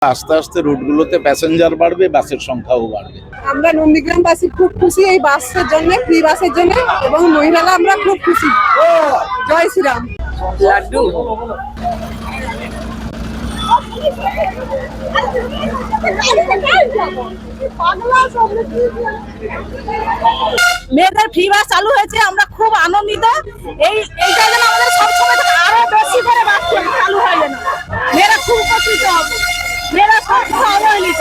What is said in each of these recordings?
আস্তে আস্তে রুটগুলোতে প্যাসেঞ্জার বাড়বে, বাসের সংখ্যাও বাড়বে। আমরা নন্দীগ্রামবাসী খুব খুশি এই বাসের জন্য, ফ্রি বাসের জন্য, এবং মহিলারা আমরা খুব খুশি। জয় শ্রীরাম। লাড্ডু মেয়েদের ফ্রি বাস চালু হয়েছে, আমরা খুব আনন্দিত। এইটা যেন আমাদের সবসময় আরো বেশি করে বাস চালু হয়, যেন মেয়েরা খুব উপকৃত হবে, মেয়েরা সবসময় অবহেলিত।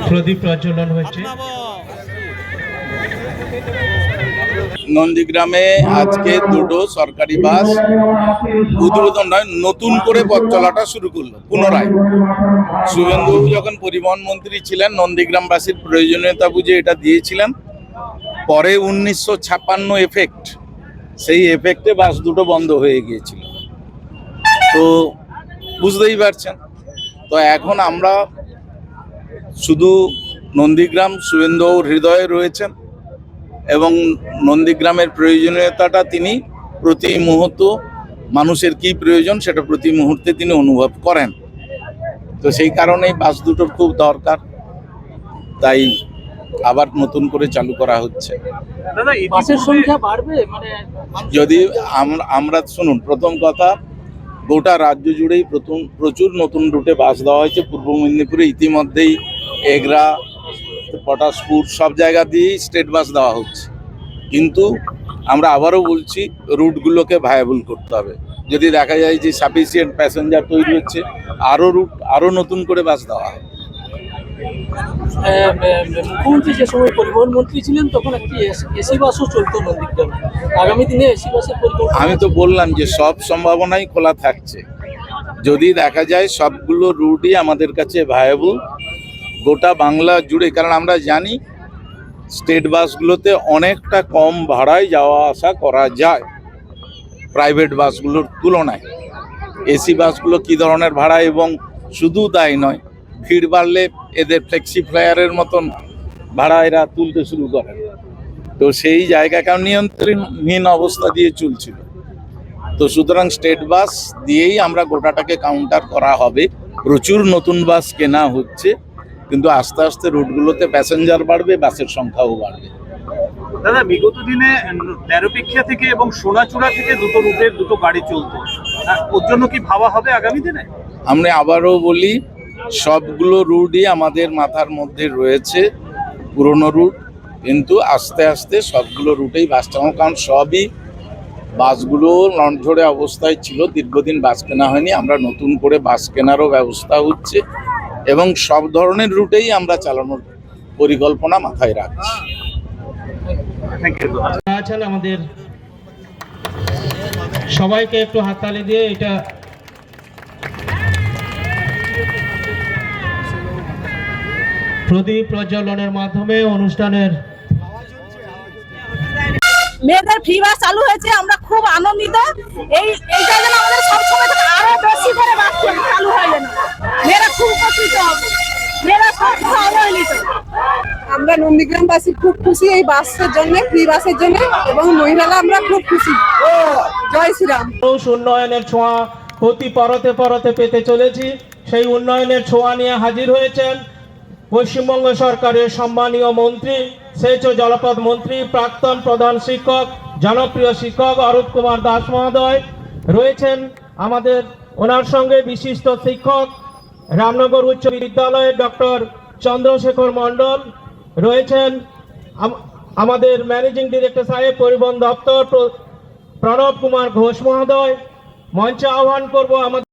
প্রদীপ প্রজ্বলন হয়েছে। নন্দীগ্রামে আজকে দুটো সরকারি বাস উদ্বোধন নয়, নতুন করে পথ চলাটা শুরু করলো পুনরায়। শুভেন্দু যখন পরিবহন মন্ত্রী ছিলেন, নন্দীগ্রামবাসীর প্রয়োজনীয়তা বুঝে এটা দিয়েছিলেন। পরে 1956 এফেক্ট, সেই এফেক্টে বাস দুটো বন্ধ হয়ে গিয়েছিল, তো বুঝতেই পারছেন। তো এখন আমরা শুধু নন্দীগ্রাম শুভেন্দুর হৃদয়ে রয়েছেন এবং নন্দীগ্রামের প্রয়োজনীয়তাটা তিনি প্রতি মুহূর্ত, মানুষের কি প্রয়োজন সেটা প্রতি মুহূর্তে তিনি অনুভব করেন। তো সেই কারণেই বাস দুটোর খুব দরকার, তাই আবার নতুন করে চালু করা হচ্ছে। বাসের সংখ্যা বাড়বে, মানে যদি আমরা শুনুন, প্রথম কথা, গোটা রাজ্য জুড়েই প্রচুর নতুন রুটে বাস দেওয়া হয়েছে। পূর্ব মেদিনীপুরে ইতিমধ্যেই এগরা, পটাশপুর সব জায়গা দিয়েই স্টেট বাস দেওয়া হচ্ছে, কিন্তু আমরা আবারও বলছি রুটগুলোকে ভায়াবল করতে হবে। যদি দেখা যায় যে সাফিসিয়েন্ট প্যাসেঞ্জার তৈরি হচ্ছে, আরও নতুন করে বাস দেওয়া হয়। মুখ্যমন্ত্রী যে সময় পরিবহন মন্ত্রী ছিলেন তখন একটি এসি বাসও চলতো নন্দীগ্রামে। আগামী দিনে এসি বাসের পরিকল্পনা? আমি তো বললাম যে সব সম্ভাবনাই খোলা থাকছে, যদি দেখা যায় সবগুলো রুটই আমাদের কাছে ভায়াবল গোটা বাংলা জুড়ে। কারণ আমরা জানি স্টেট বাসগুলোতে অনেকটা কম ভাড়ায় যাওয়া আসা করা যায় প্রাইভেট বাসগুলোর তুলনায়। এসি বাসগুলো কী ধরনের ভাড়া, এবং শুধু তাই নয়, ভিড় বাড়লে এদের ফ্লেক্সি ফ্লায়ারের মতন ভাড়া এরা তুলতে শুরু করে। তো সেই জায়গা কারণ নিয়ন্ত্রণহীন অবস্থা দিয়ে চলছিল। তো সুতরাং স্টেট বাস দিয়েই আমরা গোটাটাকে কাউন্টার করা হবে। প্রচুর নতুন বাস কেনা হচ্ছে, কিন্তু আস্তে আস্তে রুটগুলোতে প্যাসেঞ্জার বাড়বে, বাসের সংখ্যাও বাড়বে। দাদা, বিগত দিনে তেরোপিক্ষা থেকে এবং সোনাচূড়া থেকে দুটো রুটের দুটো গাড়ি চলতো, ওর জন্য কি ভাবা হবে আগামী দিনে? আমরা আবারও বলি, সবগুলো রুটই আমাদের মাথার মধ্যে রয়েছে, পুরনো রুট, কিন্তু আস্তে আস্তে সবগুলো রুটেই বাস চালানো। কারণ সবই বাসগুলো লঞ্চঝড়ে অবস্থায় ছিল, দীর্ঘদিন বাস কেনা হয়নি। আমরা নতুন করে বাস কেনারও ব্যবস্থা হচ্ছে এবং সব ধরনের রুটেই আমরা চালানোর পরিকল্পনা মাথায় রাখছি। আছেন আমাদের সবাইকে একটু হাততালি দিয়ে এটা প্রদীপ প্রজ্বলনের মাধ্যমে অনুষ্ঠানের মেয়েদের ফ্রি বাস চালু হয়েছে, আমরা খুব আনন্দিত। এইটা যেন আমাদের সবসময় আরো বেশি করে বাস চালু হয়, যেন মেয়েরা খুব উপকৃত হবে, মেয়েরা সবসময় অবহেলিত। আমরা নন্দীগ্রামবাসী খুব খুশি এই বাসের জন্য, ফ্রি বাসের জন্য, এবং মহিলারা আমরা খুব খুশি। জয় শ্রীরাম। উন্নয়নের ছোঁয়া প্রতি পরতে পরতে পেতে চলেছি। সেই উন্নয়নের ছোঁয়া নিয়ে হাজির হয়েছেন পশ্চিমবঙ্গ সরকারের সম্মানীয় মন্ত্রী, সেচ ও জলপথ মন্ত্রী, প্রাক্তন প্রধান শিক্ষক, জনপ্রিয় শিক্ষক অরূপ কুমার দাস মহোদয় রয়েছেন আমাদের। ওনার সঙ্গে বিশিষ্ট শিক্ষক রামনগর উচ্চ বিদ্যালয়ের ডক্টর চন্দ্রশেখর মণ্ডল রয়েছেন। আমাদের ম্যানেজিং ডিরেক্টর সাহেব, পরিবহন দপ্তর প্রণব কুমার ঘোষ মহোদয়। মঞ্চে আহ্বান করব আমাদের